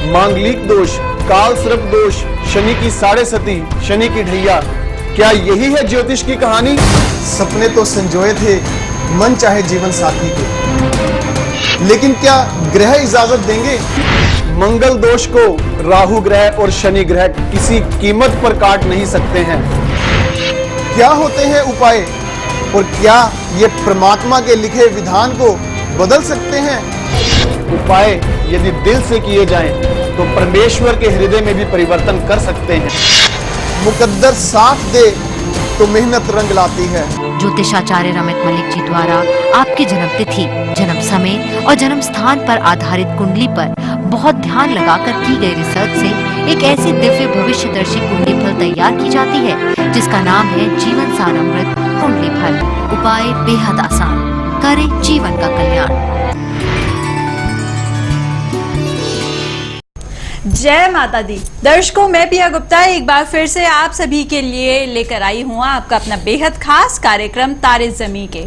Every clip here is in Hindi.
मांगलिक दोष, काल सर्प दोष, शनि की साढ़े सती, शनि की ढैया, क्या यही है ज्योतिष की कहानी? सपने तो संजोए थे मन चाहे जीवन साथी के, लेकिन क्या ग्रह इजाजत देंगे? मंगल दोष को राहु ग्रह और शनि ग्रह किसी कीमत पर काट नहीं सकते हैं। क्या होते हैं उपाय और क्या ये परमात्मा के लिखे विधान को बदल सकते हैं? उपाय यदि दिल से किए जाएं तो परमेश्वर के हृदय में भी परिवर्तन कर सकते हैं। मुकद्दर साथ दे तो मेहनत रंग लाती है। ज्योतिषाचार्य रमित मलिक जी द्वारा आपकी जन्म तिथि, जन्म समय और जन्म स्थान पर आधारित कुंडली पर बहुत ध्यान लगाकर की गई रिसर्च से एक ऐसी दिव्य भविष्यदर्शी कुंडली फल तैयार की जाती है जिसका नाम है जीवन सार अमृत कुंडली फल। उपाय बेहद आसान, करें जीवन का कल्याण। जय माता दी। दर्शकों, मैं पिया गुप्ता एक बार फिर से आप सभी के लिए लेकर आई हूं आपका अपना बेहद खास कार्यक्रम तारे ज़मीं के।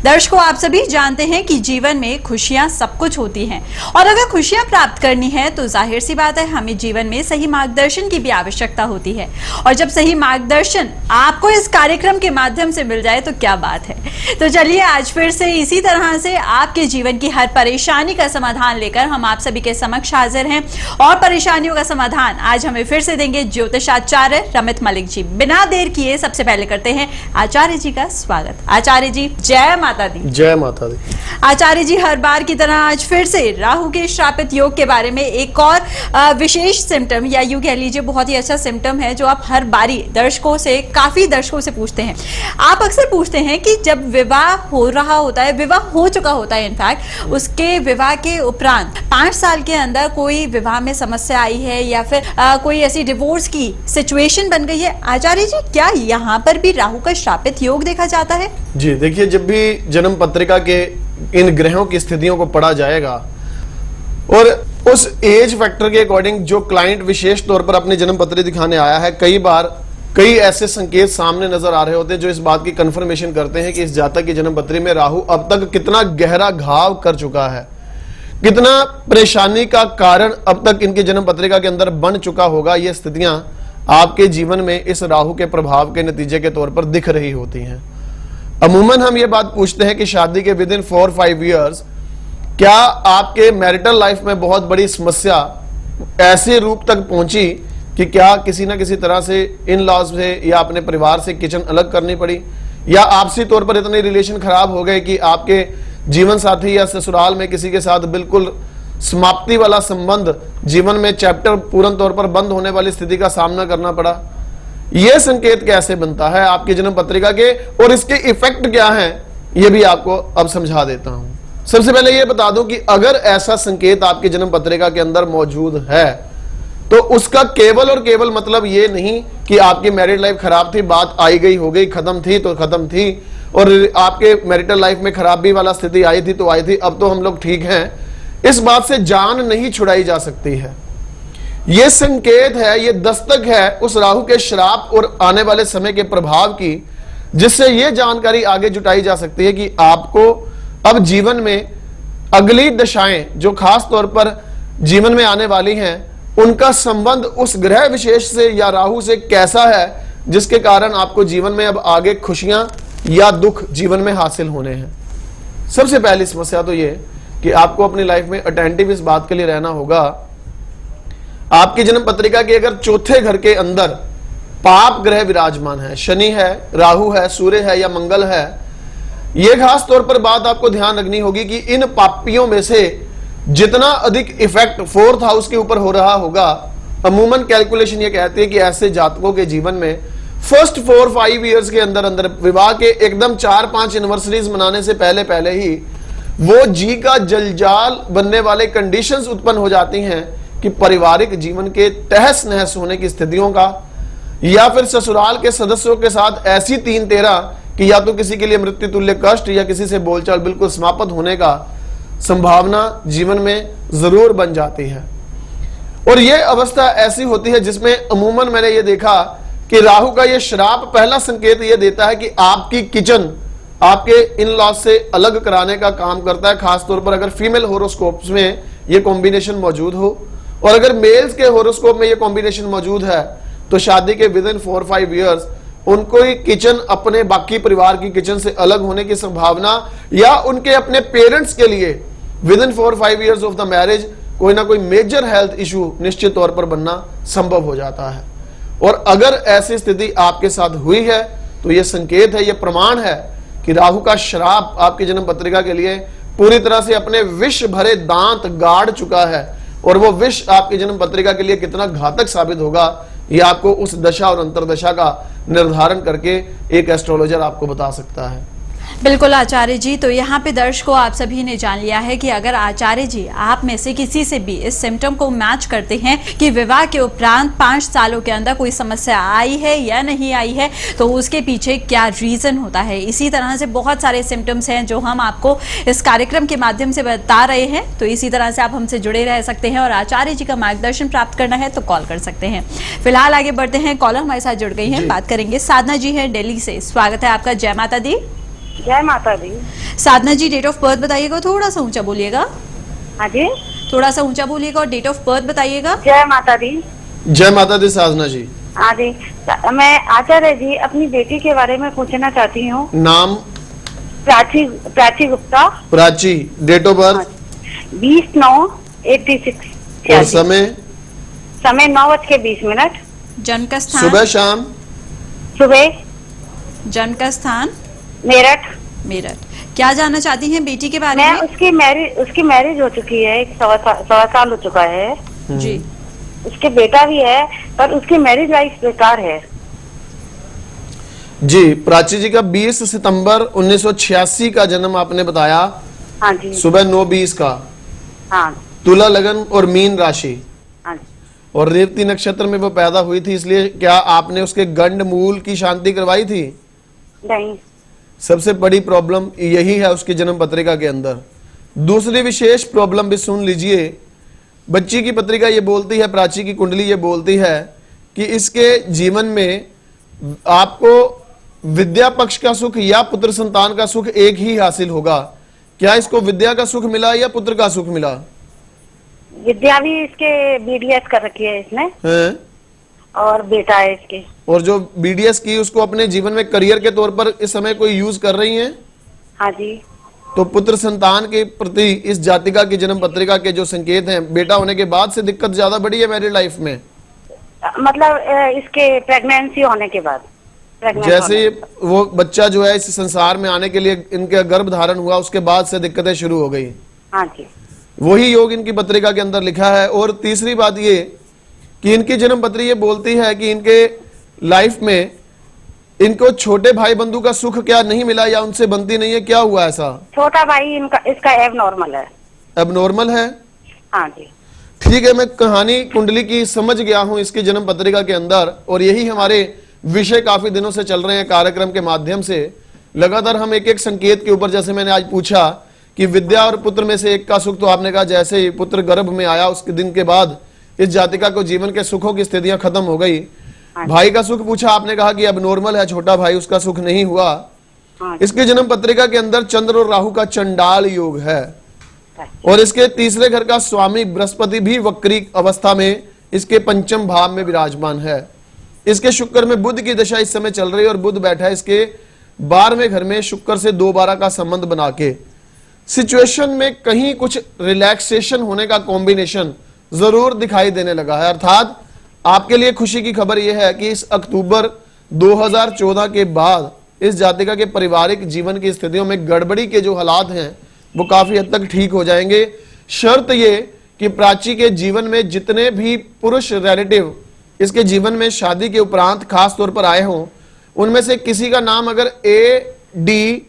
दर्शकों, आप सभी जानते हैं कि जीवन में खुशियां सब कुछ होती हैं और अगर खुशियां प्राप्त करनी है तो जाहिर सी बात है हमें जीवन में सही मार्गदर्शन की भी आवश्यकता होती है। और जब सही मार्गदर्शन आपको इस कार्यक्रम के माध्यम से मिल जाए तो क्या बात है। तो चलिए आज फिर से इसी तरह से आपके जीवन की हर परेशानी का समाधान लेकर हम आप सभी के समक्ष हाजिर हैं और परेशानियों का समाधान आज हमें फिर से देंगे ज्योतिषाचार्य रमित मलिक जी। बिना देर किए सबसे पहले करते हैं आचार्य जी का स्वागत। आचार्य जी, जय माता दी। जय माता दी। आचार्य जी, हर बार की तरह आज फिर से राहु के श्रापित योग के बारे में एक और विशेष सिम्टम या यूं कह लीजिए बहुत ही अच्छा सिम्टम है जो आप हर बारी काफी दर्शकों से पूछते हैं। आप अक्सर पूछते हैं कि जब विवाह हो रहा होता है, विवाह हो चुका होता है इनफैक्ट, उसके विवाह के उपरांत 5 साल के अंदर कोई विवाह में समस्या आई है या फिर कोई ऐसी डिवोर्स की सिचुएशन बन गई है। आचार्य जी, क्या यहाँ पर भी राहु का श्रापित योग देखा जाता है? जी देखिए, जब भी जन्म पत्रिका के इन ग्रहों की स्थितियों को पढ़ा जाएगा और उस एज फैक्टर के अकॉर्डिंग जो क्लाइंट विशेष तौर पर अपनी जन्म पत्री दिखाने आया है, कई बार कई ऐसे संकेत सामने नजर आ रहे होते हैं जो इस बात की कंफर्मेशन करते हैं कि इस जातक की जन्म पत्री में राहु अब तक कितना गहरा घाव कर चुका है, कितना परेशानी का कारण अब तक इनकी जन्म पत्रिका के अंदर बन चुका होगा। ये स्थितियां आपके जीवन में इस राहु के प्रभाव के नतीजे के तौर पर दिख रही होती हैं। अमूमन हम ये बात पूछते हैं कि शादी के विद इन 4-5 इयर्स क्या आपके मैरिटल लाइफ में बहुत बड़ी समस्या ऐसे रूप तक पहुंची कि क्या किसी ना किसी तरह से इन लॉज से या अपने परिवार से किचन अलग करनी पड़ी, या आपसी तौर पर इतने रिलेशन खराब हो गए कि आपके जीवन साथी या ससुराल में किसी के साथ बिल्कुल समाप्ति वाला संबंध, जीवन में चैप्टर पूर्ण तौर पर बंद होने वाली स्थिति का सामना करना पड़ा। यह संकेत कैसे बनता है आपकी जन्म पत्रिका के और इसके इफेक्ट क्या हैं, यह भी आपको अब समझा देता हूं। सबसे पहले यह बता दूं कि अगर ऐसा संकेत आपकी जन्म पत्रिका के अंदर मौजूद है तो उसका केवल और केवल मतलब यह नहीं कि आपकी मैरिड लाइफ खराब थी, बात आई गई हो गई, खत्म थी तो खत्म थी, और आपके मैरिटल लाइफ में खराबी वाला स्थिति आई थी तो आई थी, अब तो हम लोग ठीक हैं। इस बात से जान नहीं छुड़ाई जा सकती है। यह संकेत है, यह दस्तक है उस राहु के श्राप और आने वाले समय के प्रभाव की, जिससे यह जानकारी आगे जुटाई जा सकती है कि आपको अब जीवन में अगली दशाएं जो खास तौर पर जीवन में आने वाली हैं उनका संबंध उस ग्रह विशेष से या राहु से कैसा है, जिसके कारण आपको जीवन में अब आगे खुशियां या दुख जीवन में हासिल होने हैं। सबसे पहली समस्या तो यह कि आपको अपनी लाइफ में अटेंटिव इस बात के लिए रहना होगा, आपकी जन्म पत्रिका के अगर चौथे घर के अंदर पाप ग्रह विराजमान है, शनि है, राहु है, सूर्य है या मंगल है, यह खास तौर पर बात आपको ध्यान रखनी होगी कि इन पापियों में से जितना अधिक इफेक्ट 4th हाउस के ऊपर हो रहा होगा, अमूमन कैलकुलेशन यह कहती है कि ऐसे जातकों के जीवन में फर्स्ट 4-5 इयर्स के अंदर अंदर विवाह के एकदम 4-5 एनिवर्सरीज मनाने से पहले पहले ही वो जी का जलजाल बनने वाले कंडीशंस उत्पन्न हो जाती हैं कि पारिवारिक जीवन के तहस नहस होने की स्थितियों का, या फिर ससुराल के सदस्यों के साथ ऐसी 3-13 कि या तो किसी के लिए मृत्यु तुल्य कष्ट या किसी से बोलचाल बिल्कुल समाप्त होने का संभावना जीवन में जरूर बन जाती है। और यह अवस्था ऐसी होती है जिसमें अमूमन मैंने ये देखा कि राहु का यह श्राप पहला संकेत यह देता है कि आपकी किचन आपके इन लॉज से अलग कराने का काम करता है, खासतौर पर अगर फीमेल होरोस्कोप्स में यह कॉम्बिनेशन मौजूद हो और अगर मेल्स के होरोस्कोप में ये कॉम्बिनेशन मौजूद है तो शादी के विद इन 4-5 ईयर्स उनको ही किचन अपने बाकी परिवार की किचन से अलग होने की संभावना, या उनके अपने पेरेंट्स के लिए with in 4-5 years of the marriage कोई ना कोई मेजर हेल्थ इशू निश्चित तौर पर बनना संभव हो जाता है। और अगर ऐसी स्थिति आपके साथ हुई है तो यह संकेत है, यह प्रमाण है कि राहु का श्राप आपकी जन्म पत्रिका के लिए पूरी तरह से अपने विष भरे दांत गाड़ चुका है। और वो विष आपकी जन्म पत्रिका के लिए कितना घातक साबित होगा ये आपको उस दशा और अंतरदशा का निर्धारण करके एक एस्ट्रोलॉजर आपको बता सकता है। बिल्कुल आचार्य जी, तो यहाँ पे दर्शकों आप सभी ने जान लिया है कि अगर आचार्य जी आप में से किसी से भी इस सिम्टम को मैच करते हैं कि विवाह के उपरांत 5 सालों के अंदर कोई समस्या आई है या नहीं आई है, तो उसके पीछे क्या रीजन होता है। इसी तरह से बहुत सारे सिम्टम्स हैं जो हम आपको इस कार्यक्रम के माध्यम से बता रहे हैं। तो इसी तरह से आप हमसे जुड़े रह सकते हैं और आचार्य जी का मार्गदर्शन प्राप्त करना है तो कॉल कर सकते हैं। फिलहाल आगे बढ़ते हैं, कॉलर हमारे साथ जुड़ गई है, बात करेंगे। साधना जी है दिल्ली से, स्वागत है आपका। जय माता दी। जय माता दी। साधना जी डेट ऑफ बर्थ बताइएगा, थोड़ा सा ऊंचा बोलिएगा। हाँ जी, थोड़ा सा ऊंचा बोलिएगा और डेट ऑफ बर्थ बताइएगा। जय माता दी। जय माता दी साधना जी। हाँ जी, मैं आचार्य जी अपनी बेटी के बारे में पूछना चाहती हूँ। नाम? Prachi Gupta. Prachi, date of birth? 20/9/86। और समय? समय 9:20। जन्म का स्थान? सुबह शाम? सुबह। जन्म का स्थान? मेरठ। मेरठ। क्या जानना चाहती हैं बेटी के बारे मैं में? उसकी मैरिज हो चुकी है, 1.25 साल हो चुका है जी। उसके बेटा भी है पर उसकी मैरिज लाइफ बेकार है। जी, प्राची जी का 20 सितंबर 1986 का जन्म आपने बताया। हाँ जी। सुबह 9:20 का। हाँ। तुला लगन और मीन राशि। हाँ जी। और रेवती नक्षत्र में वो पैदा हुई थी, इसलिए क्या आपने उसके गंड मूल की शांति करवाई थी? नहीं। सबसे बड़ी प्रॉब्लम यही है उसकी जन्म पत्रिका के अंदर। दूसरी विशेष प्रॉब्लम भी सुन लीजिए। बच्ची की पत्रिका ये बोलती है, प्राची की कुंडली ये बोलती है कि इसके जीवन में आपको विद्या पक्ष का सुख या पुत्र संतान का सुख एक ही हासिल होगा। क्या इसको विद्या का सुख मिला या पुत्र का सुख मिला? विद्या भी इसके BDS कर रखी है इसने हैं? और बेटा है इसके। और जो BDS की उसको अपने जीवन में करियर के तौर पर इस समय कोई यूज कर रही हैं? हाँ जी। तो पुत्र संतान के प्रति इस जातिका की जन्म पत्रिका के जो संकेत हैं, बेटा होने के बाद से दिक्कत ज्यादा बढ़ी है मैरिड लाइफ में? मतलब इसके प्रेगनेंसी होने के बाद जैसे वो बच्चा जो है इस संसार में आने के लिए इनका गर्भ धारण हुआ, उसके बाद से दिक्कतें शुरू हो गई। हाँ जी। वही योग इनकी पत्रिका के अंदर लिखा है। और तीसरी बात ये कि इनकी जन्म पत्री ये बोलती है कि इनके लाइफ में इनको छोटे भाई बंधु का सुख क्या नहीं मिला या उनसे बनती नहीं है? क्या हुआ ऐसा? छोटा भाई इसका एबनॉर्मल है। एबनॉर्मल है? हाँ जी। ठीक है, मैं कहानी कुंडली की समझ गया हूं इसकी जन्म पत्रिका के अंदर, और यही हमारे विषय काफी दिनों से चल रहे हैं कार्यक्रम के माध्यम से। लगातार हम एक एक संकेत के ऊपर, जैसे मैंने आज पूछा कि विद्या और पुत्र में से एक का सुख, तो आपने कहा जैसे ही पुत्र गर्भ में आया उसके दिन के बाद इस जातिका को जीवन के सुखों की स्थितियां खत्म हो गई। भाई का सुख पूछा, आपने कहा कि अब नॉर्मल है, छोटा भाई, उसका सुख नहीं हुआ। इसकी जन्म पत्रिका के अंदर चंद्र और राहु का चंडाल योग है, और इसके तीसरे घर का स्वामी बृहस्पति भी वक्री अवस्था में इसके पंचम भाव में विराजमान है। इसके शुक्र में बुध की दशा इस समय चल रही है, और बुध बैठा है इसके 12वें घर में शुक्र से 2/12 का संबंध बना के। सिचुएशन में कहीं कुछ रिलैक्सेशन होने का कॉम्बिनेशन जरूर दिखाई देने लगा है। अर्थात आपके लिए खुशी की खबर यह है कि इस अक्टूबर 2014 के बाद इस जातिका के पारिवारिक जीवन की स्थितियों में गड़बड़ी के जो हालात हैं वो काफी हद तक ठीक हो जाएंगे। शर्त ये कि प्राची के जीवन में जितने भी पुरुष रिलेटिव इसके जीवन में शादी के उपरांत खास तौर पर आए हों, उनमें से किसी का नाम अगर ADSV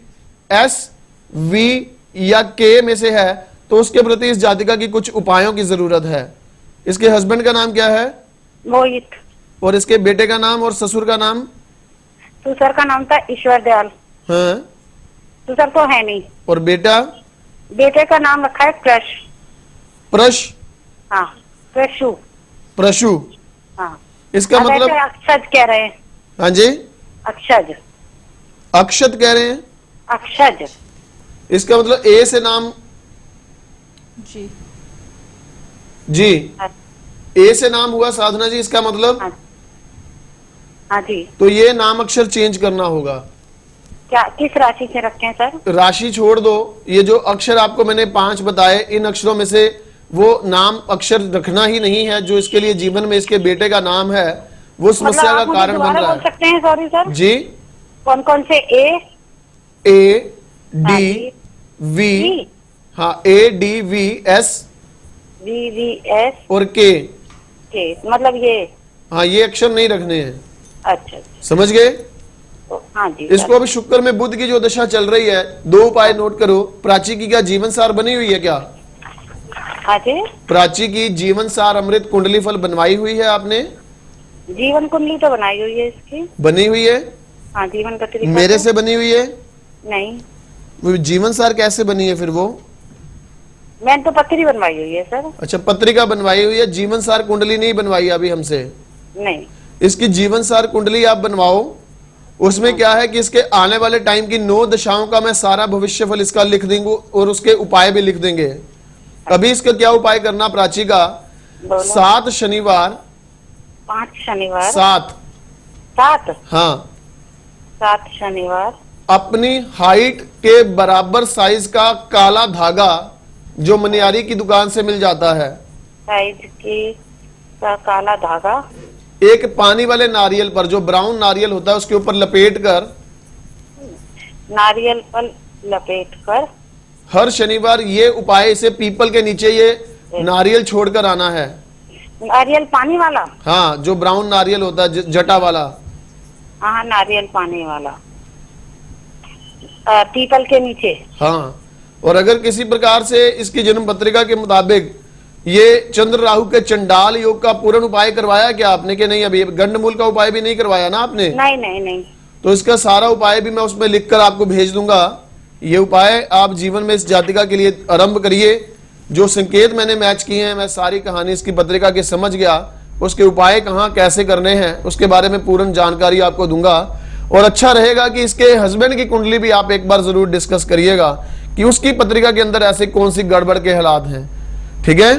या K में से है तो उसके प्रति इस जातिका की कुछ उपायों की जरूरत है। इसके हस्बैंड का नाम क्या है? मोहित। और इसके बेटे का नाम और ससुर का नाम? ससुर का नाम था ईश्वर दयाल। हाँ। ससुर तो है नहीं। और बेटा? बेटे का नाम रखा है प्रश। प्रश? हाँ, प्रशु। प्रशु? हाँ। इसका मतलब? अक्षज कह रहे हैं। हाँ जी, अक्षज। अक्षत कह रहे हैं? अक्षज। इसका मतलब A से नाम? जी। जी। ए से नाम हुआ साधना जी, इसका मतलब? हाँ जी। तो ये नाम अक्षर चेंज करना होगा। क्या किस राशि से रखे हैं सर? राशि छोड़ दो, ये जो अक्षर आपको मैंने 5 बताए, इन अक्षरों में से वो नाम अक्षर रखना ही नहीं है जो इसके लिए जीवन में इसके बेटे का नाम है वो समस्या का कारण बन रहा बोल सकते हैं? सॉरी सर जी। कौन कौन से? ए डी वी, हाँ ए डी वी एस और के, मतलब ये? हाँ ये अक्षर नहीं रखने हैं। अच्छा, समझ गए? हाँ जी। इसको अभी शुक्र में बुध की जो दशा चल रही है, 2 उपाय नोट करो। प्राची की क्या जीवन सार बनी हुई है क्या? हाँ जी। प्राची की जीवन सार अमृत कुंडली फल बनवाई हुई है आपने? जीवन कुंडली तो बनाई हुई है इसकी। बनी हुई है? हाँ, जीवन पत्रिका मेरे से बनी हुई है? नहीं। वो जीवन सार कैसे बनी है फिर वो? मैंने तो पत्री बनवाई हुई है सर। अच्छा, पत्रिका बनवाई हुई है, जीवन सार कुंडली नहीं बनवाई अभी हमसे? नहीं। इसकी जीवन सार कुंडली आप बनवाओ। उसमें क्या है कि इसके आने वाले टाइम की 9 दशाओं का मैं सारा भविष्यफल इसका लिख देंगे और उसके उपाय भी लिख देंगे। अभी इसका क्या उपाय करना प्राची का? 7 शनिवार 5 शनिवार 7 हाँ 7 शनिवार अपनी हाइट के बराबर साइज का काला धागा जो मनियारी की दुकान से मिल जाता है, साइज की का काला धागा, एक पानी वाले नारियल पर, जो ब्राउन नारियल होता है उसके ऊपर लपेट कर, नारियल पर लपेट कर हर शनिवार ये उपाय इसे पीपल के नीचे ये नारियल छोड़कर आना है। नारियल पानी वाला? हाँ, जो ब्राउन नारियल होता है जटा वाला। हाँ, नारियल पानी वाला पीपल के नीचे। हाँ, और अगर किसी प्रकार से इसकी जन्म पत्रिका के मुताबिक ये चंद्र राहु के चंडाल योग का पूर्ण उपाय करवाया क्या आपने कि नहीं? अभी गंडमूल का उपाय भी नहीं करवाया ना आपने? नहीं नहीं नहीं। तो इसका सारा उपाय भी मैं उसमें लिखकर आपको भेज दूंगा। ये उपाय आप जीवन में इस जातिका के लिए आरंभ करिए। जो संकेत मैंने मैच किए हैं, मैं सारी कहानी इसकी पत्रिका की समझ गया, उसके उपाय कहाँ कैसे करने हैं उसके बारे में पूर्ण जानकारी आपको दूंगा। और अच्छा रहेगा कि इसके हस्बैंड की कुंडली भी आप एक बार जरूर डिस्कस करिएगा कि उसकी पत्रिका के अंदर ऐसे कौन सी गड़बड़ के हालात हैं। ठीक है?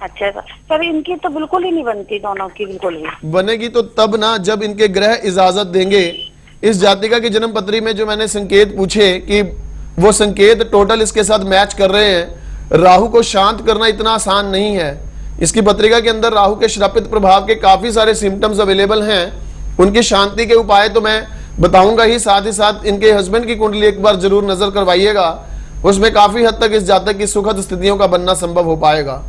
अच्छा सर, इनकी तो बिल्कुल ही नहीं बनती, दोनों की बिल्कुल भी। बनेगी तो तब ना जब इनके ग्रह इजाजत देंगे। इस जातिका की जन्म पत्री में जो मैंने संकेत पूछे कि वो संकेत टोटल इसके साथ मैच कर रहे हैं। राहु को शांत करना इतना आसान नहीं है। इसकी पत्रिका के अंदर राहु के श्रापित प्रभाव के काफी सारे सिम्टम्स अवेलेबल हैं। उनकी शांति के उपाय तो मैं बताऊंगा ही, साथ साथ इनके हस्बैंड की कुंडली एक बार जरूर नजर करवाइएगा। उसमें काफी हद तक इस जातक की सुखद स्थितियों का बनना संभव हो पाएगा।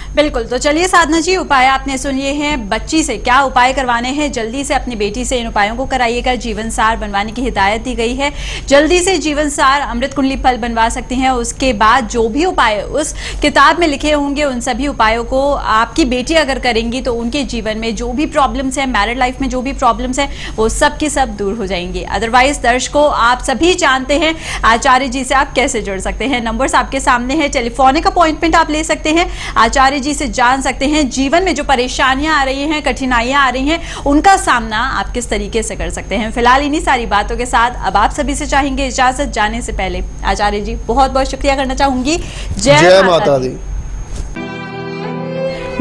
बिल्कुल। तो चलिए साधना जी, उपाय आपने सुन लिए हैं। बच्ची से क्या उपाय करवाने हैं, जल्दी से अपनी बेटी से इन उपायों को कराइएगा। जीवन सार बनवाने की हिदायत दी गई है, जल्दी से जीवन सार अमृत कुंडली फल बनवा सकते हैं। उसके बाद जो भी उपाय उस किताब में लिखे होंगे उन सभी उपायों को आपकी बेटी अगर करेंगी तो उनके जीवन में जो भी प्रॉब्लम्स है, मैरिड लाइफ में जो भी प्रॉब्लम्स है, वो सब की सब दूर हो जाएंगे। अदरवाइज दर्शकों, आप सभी जानते हैं आचार्य जी से आप कैसे जुड़ सकते हैं। नंबर्स आपके सामने है, टेलीफोनिक अपॉइंटमेंट आप ले सकते हैं, आचार्य जी से जान सकते हैं जीवन में जो परेशानियां आ रही हैं, कठिनाइयां आ रही हैं, उनका सामना आप किस तरीके से कर सकते हैं। फिलहाल इन्हीं सारी बातों के साथ अब आप सभी से चाहेंगे इजाजत। जाने से पहले आचार्य जी बहुत बहुत शुक्रिया करना चाहूंगी। जय माता दी।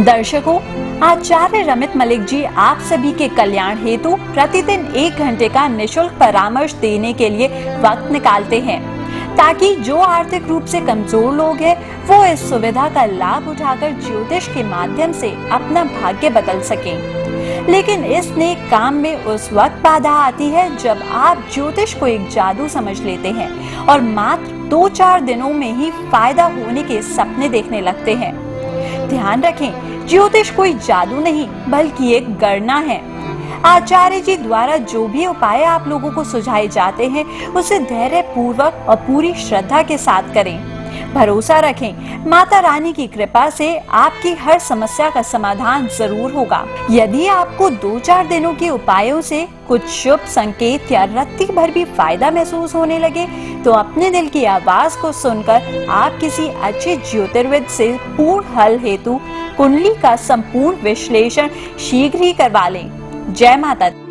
दर्शकों, आचार्य रमित मलिक जी आप सभी के कल्याण हेतु प्रतिदिन 1 घंटे का निःशुल्क परामर्श देने के लिए वक्त निकालते हैं, ताकि जो आर्थिक रूप से कमजोर लोग हैं वो इस सुविधा का लाभ उठाकर ज्योतिष के माध्यम से अपना भाग्य बदल सकें। लेकिन इस नेक काम में उस वक्त बाधा आती है जब आप ज्योतिष को एक जादू समझ लेते हैं और मात्र 2-4 दिनों में ही फायदा होने के सपने देखने लगते हैं। ध्यान रखें, ज्योतिष कोई जादू नहीं बल्कि एक गणना है। आचार्य जी द्वारा जो भी उपाय आप लोगों को सुझाए जाते हैं उसे धैर्य पूर्वक और पूरी श्रद्धा के साथ करें। भरोसा रखें, माता रानी की कृपा से आपकी हर समस्या का समाधान जरूर होगा। यदि आपको 2-4 दिनों के उपायों से कुछ शुभ संकेत या रत्ती भर भी फायदा महसूस होने लगे तो अपने दिल की आवाज को सुनकर आप किसी अच्छे ज्योतिर्विद से पूर्ण हल हेतु कुंडली का संपूर्ण विश्लेषण शीघ्र ही करवा लें। जय माता दी।